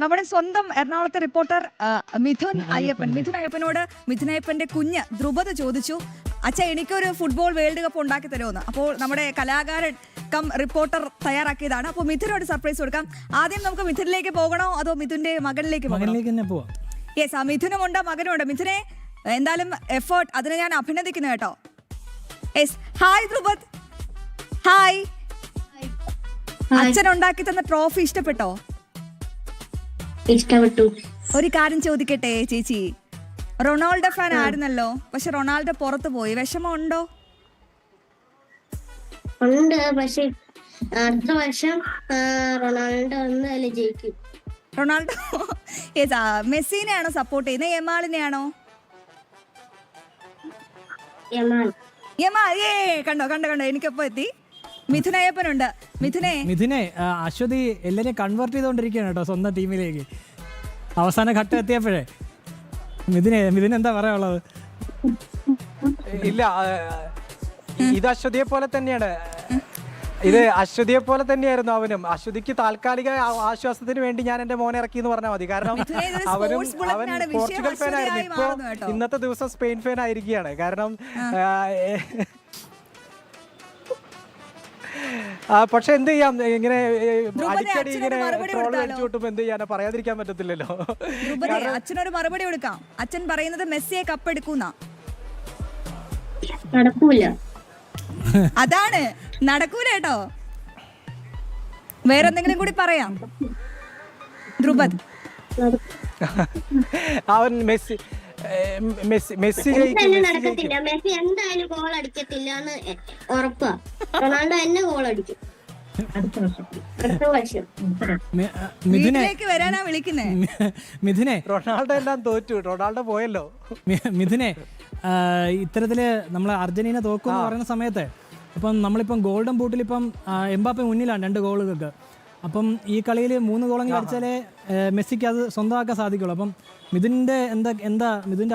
നമ്മുടെ സ്വന്തം എറണാകുളത്തെ റിപ്പോർട്ടർ മിഥുൻ അയ്യപ്പനോട് മിഥുൻ അയ്യപ്പന്റെ കുഞ്ഞ് ധ്രുപദ ചോദിച്ചു, അച്ഛാ എനിക്കൊരു ഫുട്ബോൾ വേൾഡ് കപ്പ് ഉണ്ടാക്കി തരുമെന്ന്. അപ്പോൾ നമ്മുടെ കലാകാരൻ കം റിപ്പോർട്ടർ തയ്യാറാക്കിയതാണ്. അപ്പോൾ മിഥുനോട് സർപ്രൈസ് കൊടുക്കാം. ആദ്യം നമുക്ക് മിഥുനിലേക്ക് പോകണോ അതോ മിഥുന്റെ മകനിലേക്ക് പോകണോ? യെസ്, ആ മിഥുനുമുണ്ട് മകനുമുണ്ട്. മിഥുനെ എന്തായാലും എഫേർട്ട്, അതിനെ ഞാൻ അഭിനന്ദിക്കുന്നു കേട്ടോ. Yes, hi Dhrupad. ഹായ്. അച്ഛൻ ഉണ്ടാക്കി തന്ന ട്രോഫി ഇഷ്ടപ്പെട്ടോ? ഇഷ്ടപ്പെട്ടു. ഒരു കാര്യം ചോദിക്കട്ടെ ചേച്ചി, റൊണാൾഡോ ഫാൻ ആയിരുന്നല്ലോ, പക്ഷെ റൊണാൾഡോ പുറത്തു പോയി, വിഷമം ഉണ്ടോ? ഉണ്ട്, പക്ഷെ അടുത്ത വർഷം റൊണാൾഡോ എന്തായാലും ജയിക്കും. റൊണാൾഡോ മെസ്സിനെയാണോ സപ്പോർട്ട് ചെയ്യുന്നത്, യമാലിനെയാണോ? യമാൽ. കണ്ടോ കണ്ടോ കണ്ടോ, എനിക്കൊപ്പം എത്തി. മിഥുൻ അയ്യപ്പനുണ്ട്. മിഥുനെ അശ്വതി എല്ലാരെയും കൺവേർട്ട് ചെയ്തോണ്ടിരിക്കുകയാണ് കേട്ടോ സ്വന്തം ടീമിലേക്ക്. അവസാന ഘട്ടം എത്തിയപ്പോഴേ മിഥുൻ എന്താ പറയാനുള്ളത്? ഇല്ല, ഇത് അശ്വതിയെ പോലെ തന്നെയാണ്. ഇത് അശ്വതിയെ പോലെ തന്നെയായിരുന്നു അവനും. അശ്വതിക്ക് താൽക്കാലിക ആശ്വാസത്തിന് വേണ്ടി ഞാൻ എന്റെ മോനെ ഇറക്കി എന്ന് പറഞ്ഞാൽ മതി. കാരണം അവൻ പോർച്ചുഗൽ ഫാൻ ആയിരുന്നു, ഇപ്പൊ ഇന്നത്തെ ദിവസം സ്പെയിൻ ഫാൻ ആയിരിക്കുകയാണ്. കാരണം പക്ഷെ എന്ത് ചെയ്യാം, ഇങ്ങനെ അടിക്കടി ഇങ്ങനെ ട്രോൾ അടിച്ചു കിട്ടുമ്പോ എന്ത് ചെയ്യാനാ, പറയാതിരിക്കാൻ പറ്റത്തില്ലല്ലോ. അച്ഛനൊരു മറുപടി കൊടുക്കാം. അച്ഛൻ പറയുന്നത് മെസ്സിയെ കപ്പെടുക്കുന്ന നടക്കൂല. അതാണ്, നടക്കൂല കേട്ടോ. വേറെന്തെങ്കിലും കൂടി പറയാം ധ്രുപദ്. അവൻ മെസ്സി നടക്കത്തില്ല. മെസ്സി എന്തായാലും ഗോൾ അടിക്കത്തില്ല എന്ന് ഉറപ്പാ. റൊണാൾഡോ എന്നെ ഗോൾ അടിക്കും അടുത്ത വർഷം. വീട്ടിലേക്ക് വരാനാ വിളിക്കുന്നേ. മിഥുനെ, റൊണാൾഡോ എല്ലാം തോറ്റു, റൊണാൾഡോ പോയല്ലോ. മിഥുനെ, ഇത്തരത്തില് നമ്മൾ അർജന്റീന തോക്കുമെന്ന് പറയുന്ന സമയത്ത് ഇപ്പം നമ്മളിപ്പം ഗോൾഡൻ ബൂട്ടിൽ ഇപ്പം എംബാപ്പെ മുന്നിലാണ് 2 ഗോളുകൾക്ക്. അപ്പം ഈ കളിയിൽ 3 ഗോളെങ്കിലും അടിച്ചാലേ മെസ്സിക്ക് അത് സ്വന്തമാക്കാൻ സാധിക്കുള്ളൂ. അപ്പം മിഥുന്റെ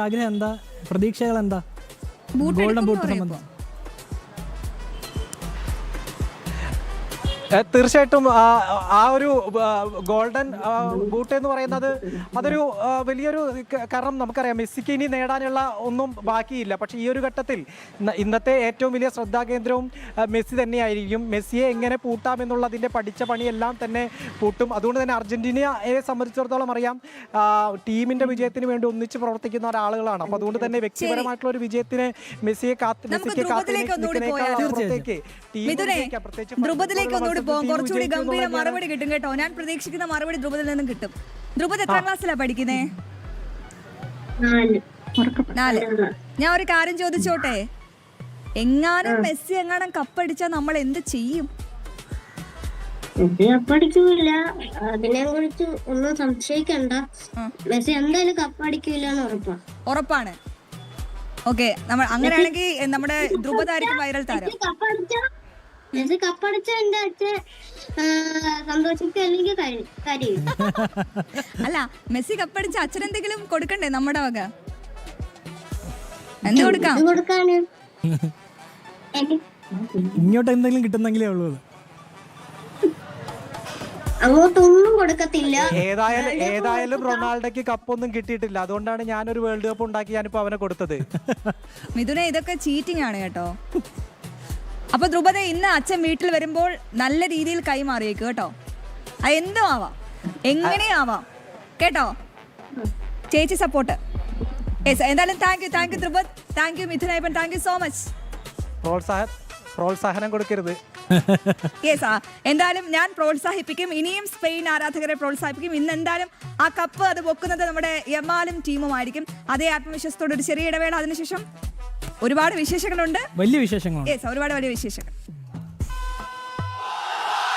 ആഗ്രഹം എന്താ, പ്രതീക്ഷകൾ എന്താ ഗോൾഡൻ ബൂട്ട് സംബന്ധിച്ച്? തീർച്ചയായിട്ടും ആ ഒരു ഗോൾഡൻ ബൂട്ട് എന്ന് പറയുന്നത് അതൊരു വലിയൊരു, കാരണം നമുക്കറിയാം മെസ്സിക്ക് ഇനി നേടാനുള്ള ഒന്നും ബാക്കിയില്ല. പക്ഷേ ഈ ഒരു ഘട്ടത്തിൽ ഇന്നത്തെ ഏറ്റവും വലിയ ശ്രദ്ധാകേന്ദ്രവും മെസ്സി തന്നെയായിരിക്കും. മെസ്സിയെ എങ്ങനെ പൂട്ടാമെന്നുള്ളതിൻ്റെ പഠിച്ച പണിയെല്ലാം തന്നെ പൂട്ടും. അതുകൊണ്ട് തന്നെ അർജന്റീനയെ സംബന്ധിച്ചിടത്തോളം അറിയാം, ടീമിൻ്റെ വിജയത്തിന് വേണ്ടി ഒന്നിച്ച് പ്രവർത്തിക്കുന്ന ഒരാളുകളാണ്. അപ്പോൾ അതുകൊണ്ട് തന്നെ വ്യക്തിപരമായിട്ടുള്ള ഒരു വിജയത്തിന് മെസ്സിക്ക് ധ്രുപദിലേക്ക് കുറച്ചുകൂടി ഗംഭീര മറുപടി കിട്ടും കേട്ടോ. ഞാൻ പ്രതീക്ഷിക്കുന്ന മറുപടി ധ്രുപദിൽ നിന്നും കിട്ടും. ധ്രുപദ് എത്രാം ക്ലാസ്സിലാ പഠിക്കുന്നേ? 4. ഞാൻ ഒരു കാര്യം ചോദിച്ചോട്ടെ, എങ്ങാനും മെസ്സി എങ്ങാനും കപ്പടിച്ചാൽ നമ്മൾ എന്ത് ചെയ്യും? കപ്പടിക്കൂല, അതിനെ കുറിച്ച് ഒന്നും സംശയിക്കണ്ട. മെസ്സി എന്തായാലും കപ്പടിക്കൂല എന്ന് ഉറപ്പാണ്. ഓക്കെ, നമ്മൾ അങ്ങനെയാണെങ്കിൽ നമ്മുടെ ധ്രുപദായിരിക്കും വൈറൽ താരം. മെസ്സി കപ്പടിച്ച എന്റെ അച്ഛൻ സന്തോഷിക്കല്ലെങ്കിൽ കാര്യം. അല്ല, മെസ്സി കപ്പടിച്ച അച്ഛൻ എന്തെങ്കിലും കൊടുക്കണ്ടേ നമ്മുടെ വക? എന്ത് കൊടുക്കാണ്? ഇങ്ങോട്ട് എന്തെങ്കിലും കിട്ടുന്നെങ്കിലേ ഉള്ളൂ. അങ്ങോട്ടൊന്നും കൊടുക്കത്തില്ല. ഏതായാലും റൊണാൾഡോക്ക് കപ്പൊന്നും കിട്ടിയിട്ടില്ല. അതുകൊണ്ടാണ് ഞാനൊരു വേൾഡ് കപ്പ് ഉണ്ടാക്കി ഞാനിപ്പോ അവനെ കൊടുത്തത്. മിഥുനെ, ഇതൊക്കെ ചീറ്റിംഗ് ആണ് കേട്ടോ. അപ്പൊ ധ്രുപദ, ഇന്ന് അച്ഛൻ വീട്ടിൽ വരുമ്പോൾ നല്ല രീതിയിൽ കൈമാറിയേക്കും കേട്ടോ. എന്തും ആവാം, എങ്ങനെയും ആവാം കേട്ടോ. ചേച്ചി സപ്പോർട്ട്. എന്തായാലും thank you Dhrupad, thank you Mithun Ayyappan, thank you so much. പ്രോത്സാഹനം കൊടുക്കരുത്. എന്തായാലും ഞാൻ പ്രോത്സാഹിപ്പിക്കും, ഇനിയും സ്പെയിൻ ആരാധകരെ പ്രോത്സാഹിപ്പിക്കും. ഇന്ന് എന്തായാലും ആ കപ്പ് അത് വെക്കുന്നത് നമ്മുടെ യമാലും ടീമുമായിരിക്കും. അതേ ആത്മവിശ്വാസത്തോടെ ഒരു ചെറിയ ഇടവേള, അതിനുശേഷം ഒരുപാട് വിശേഷങ്ങളുണ്ട്. വലിയ വിശേഷങ്ങൾ. ഒരുപാട് വലിയ വിശേഷങ്ങൾ.